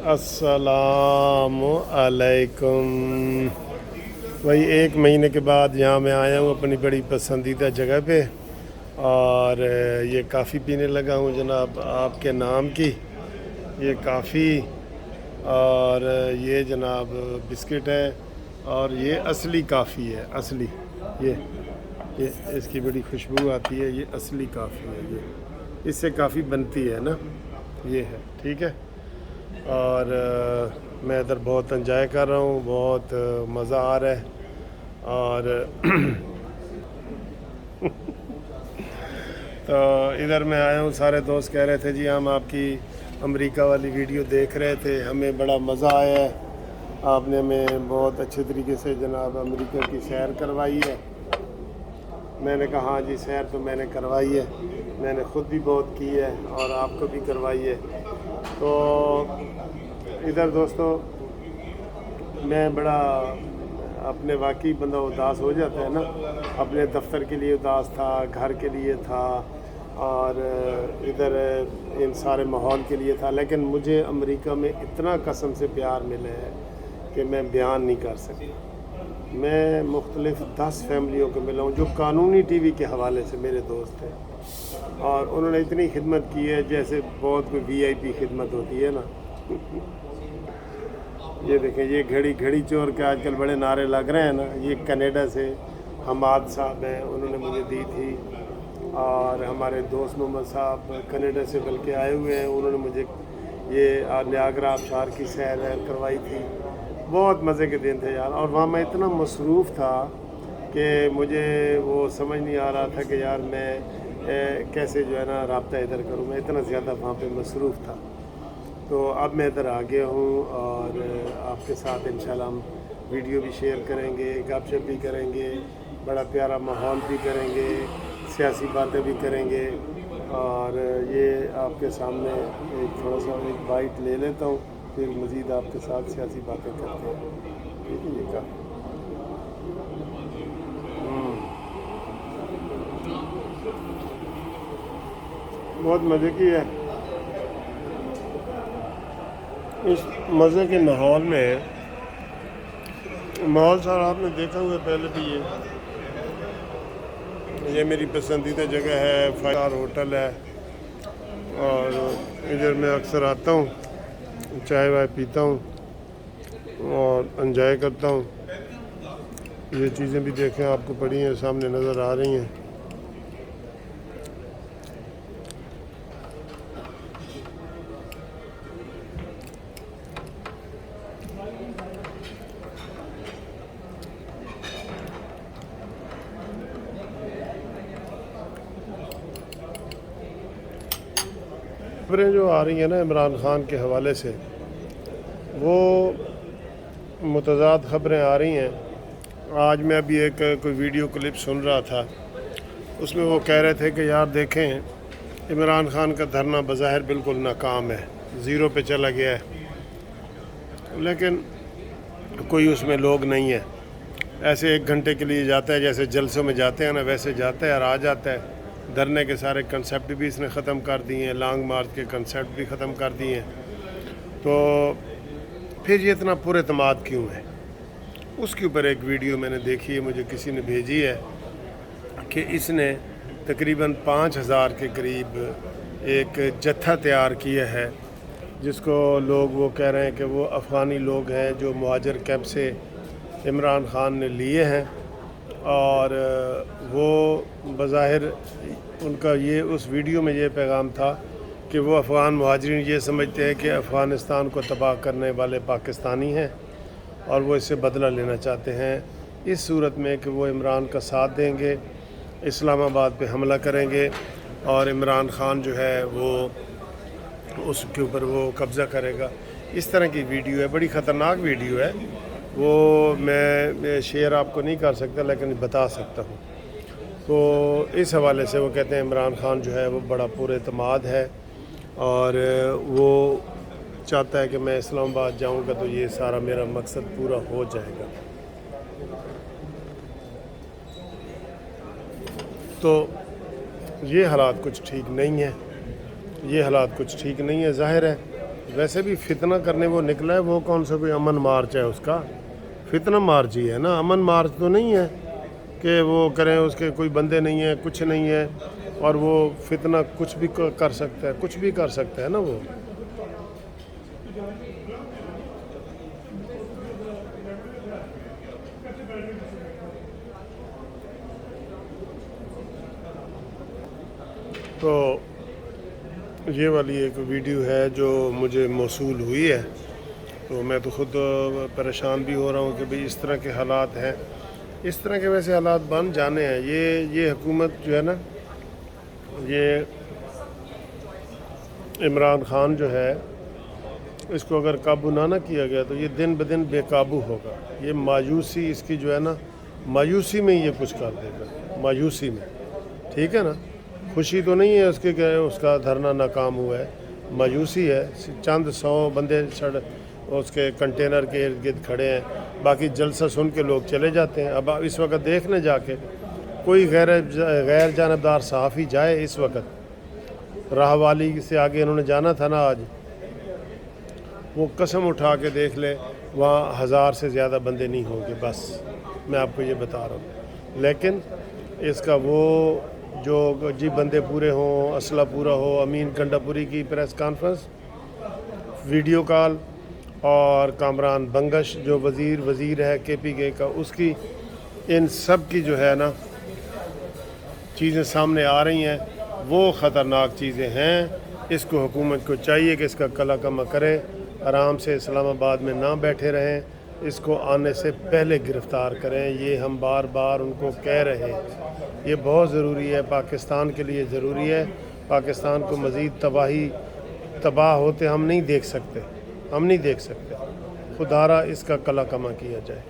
अस्सलाम अलैकुम। वही 1 महीने के बाद यहाँ मैं आया हूँ अपनी बड़ी पसंदीदा जगह पे, और ये काफ़ी पीने लगा हूँ जनाब आपके नाम की। ये काफ़ी और ये जनाब बिस्किट है, और ये असली काफ़ी है, असली। ये इसकी बड़ी खुशबू आती है, ये असली काफ़ी है। ये इससे काफ़ी बनती है ना, ये है, ठीक है। और मैं इधर बहुत एंजॉय कर रहा हूँ, बहुत मज़ा आ रहा है। और तो इधर मैं आया हूँ, सारे दोस्त कह रहे थे जी हम आपकी अमेरिका वाली वीडियो देख रहे थे, हमें बड़ा मज़ा आया है, आपने हमें बहुत अच्छे तरीके से जनाब अमेरिका की सैर करवाई है। मैंने कहा हाँ जी, सैर तो मैंने करवाई है, मैंने ख़ुद भी बहुत की है और आपको भी करवाई है। तो इधर दोस्तों मैं बड़ा अपने वाकई बंदा उदास हो जाता है ना, अपने दफ्तर के लिए उदास था, घर के लिए था, और इधर इन सारे माहौल के लिए था। लेकिन मुझे अमेरिका में इतना कसम से प्यार मिला है कि मैं बयान नहीं कर सकता। मैं मुख्तलिफ़ 10 फैमिलियों को मिला हूँ जो कानूनी टीवी के हवाले से मेरे दोस्त हैं, और उन्होंने इतनी खिदमत की है जैसे बहुत कोई VIP खिदमत होती है ना। ये देखें, ये घड़ी चोर के आजकल बड़े नारे लग रहे हैं ना, ये कनाडा से हमाद साहब हैं, उन्होंने मुझे दी थी। और हमारे दोस्त मोहम्मद साहब कनाडा से बल्कि आए हुए हैं, उन्होंने मुझे ये नियाग्रा आबशार की सैर करवाई थी। बहुत मज़े के दिन थे यार, और वहाँ मैं इतना मसरूफ़ था कि मुझे वो समझ नहीं आ रहा था कि यार मैं कैसे जो है ना राब्ता इधर करूँ, मैं इतना ज़्यादा वहाँ पे मसरूफ़ था। तो अब मैं इधर आ गया हूँ, और आपके साथ इंशाल्लाह हम वीडियो भी शेयर करेंगे, गपशप भी करेंगे, बड़ा प्यारा माहौल भी करेंगे, सियासी बातें भी करेंगे। और ये आपके सामने एक थोड़ा सा एक बाइट ले लेता हूँ, फिर मज़ीद आपके साथ सियासी बातें करते हैं, ठीक है। ये का बहुत मज़े की है। इस मज़े के माहौल में, माहौल सारा आपने देखा हुआ पहले भी। ये मेरी पसंदीदा जगह है, 5 स्टार होटल है, और इधर मैं अक्सर आता हूँ, चाय वाय पीता हूँ और एंजॉय करता हूँ। ये चीज़ें भी देखें, आपको पड़ी हैं, सामने नज़र आ रही हैं। खबरें जो आ रही हैं ना इमरान खान के हवाले से, वो मुतज़ाद खबरें आ रही हैं। आज मैं अभी एक कोई वीडियो क्लिप सुन रहा था, उसमें वो कह रहे थे कि यार देखें, इमरान खान का धरना बज़ाहिर बिल्कुल नाकाम है, ज़ीरो पे चला गया है, लेकिन कोई उसमें लोग नहीं है। ऐसे 1 घंटे के लिए जाता है, जैसे जलसों में जाते हैं ना, वैसे जाता है और आ जाता है। धरने के सारे कंसेप्ट भी इसने ख़त्म कर दिए हैं, लॉन्ग मार्च के कंसेप्ट भी ख़त्म कर दिए हैं। तो फिर ये इतना पुरएतमाद क्यों है? उसके ऊपर एक वीडियो मैंने देखी है, मुझे किसी ने भेजी है, कि इसने तकरीबन 5000 के करीब एक जत्था तैयार किया है, जिसको लोग वो कह रहे हैं कि वो अफ़गानी लोग हैं जो मुहाजिर कैंप से इमरान खान ने लिए हैं। और वो बज़ाहिर उनका ये उस वीडियो में ये पैगाम था कि वो अफ़गान मुहाजिरीन ये समझते हैं कि अफ़गानिस्तान को तबाह करने वाले पाकिस्तानी हैं, और वो इससे बदला लेना चाहते हैं, इस सूरत में कि वो इमरान का साथ देंगे, इस्लामाबाद पे हमला करेंगे, और इमरान खान जो है वो उसके ऊपर वो कब्ज़ा करेगा। इस तरह की वीडियो है, बड़ी ख़तरनाक वीडियो है। वो मैं शेयर आपको नहीं कर सकता, लेकिन बता सकता हूँ। तो इस हवाले से वो कहते हैं इमरान खान जो है वो बड़ा पुरएतमाद है, और वो चाहता है कि मैं इस्लामाबाद जाऊँगा तो ये सारा मेरा मकसद पूरा हो जाएगा। तो ये हालात कुछ ठीक नहीं है, ये हालात कुछ ठीक नहीं है। ज़ाहिर है वैसे भी फितना करने वो निकला है, वो कौन सा कोई अमन मार्च है उसका, फितना मार्च ही है ना, अमन मार्च तो नहीं है कि वो करें, उसके कोई बंदे नहीं है, कुछ नहीं है, और वो फितना कुछ भी कर सकता है, कुछ भी कर सकता है ना वो। तो ये वाली एक वीडियो है जो मुझे मौसूल हुई है, तो मैं तो ख़ुद परेशान भी हो रहा हूँ कि भाई इस तरह के हालात हैं, इस तरह के वैसे हालात बन जाने हैं। ये हुकूमत जो है ना, ये इमरान खान जो है, इसको अगर काबू ना किया गया तो ये दिन ब दिन बेकाबू होगा। ये मायूसी इसकी जो है ना, मायूसी में ये कुछ कर देगा, मायूसी में, ठीक है ना। खुशी तो नहीं है उसके कि उसका धरना नाकाम हुआ है, मायूसी है। चंद 100 बंदे उसके कंटेनर के इर्द गिर्द खड़े हैं, बाकी जलसा सुन के लोग चले जाते हैं। अब इस वक्त देखने जाके कोई गैर जानबदार सहाफ़ी जाए, इस वक्त राहवाली से आगे इन्होंने जाना था ना, आज वो कसम उठा के देख ले, वहाँ 1000 से ज़्यादा बंदे नहीं होंगे, बस मैं आपको ये बता रहा हूँ। लेकिन इसका वो जो जी बंदे पूरे हों, असला पूरा हो, अमीन कंडापुरी की प्रेस कॉन्फ्रेंस, वीडियो कॉल, और कामरान बंगश जो वज़ीर है KPK का, उसकी, इन सब की जो है ना चीज़ें सामने आ रही हैं, वो ख़तरनाक चीज़ें हैं। इसको हुकूमत को चाहिए कि इसका कला कमा करे, आराम से इस्लामाबाद में ना बैठे रहें, इसको आने से पहले गिरफ़्तार करें। ये हम बार बार उनको कह रहे हैं, ये बहुत ज़रूरी है, पाकिस्तान के लिए ज़रूरी है। पाकिस्तान को मज़ीद तबाह होते हम नहीं देख सकते, हम नहीं देख सकते। खुदारा इसका कला कमा किया जाए।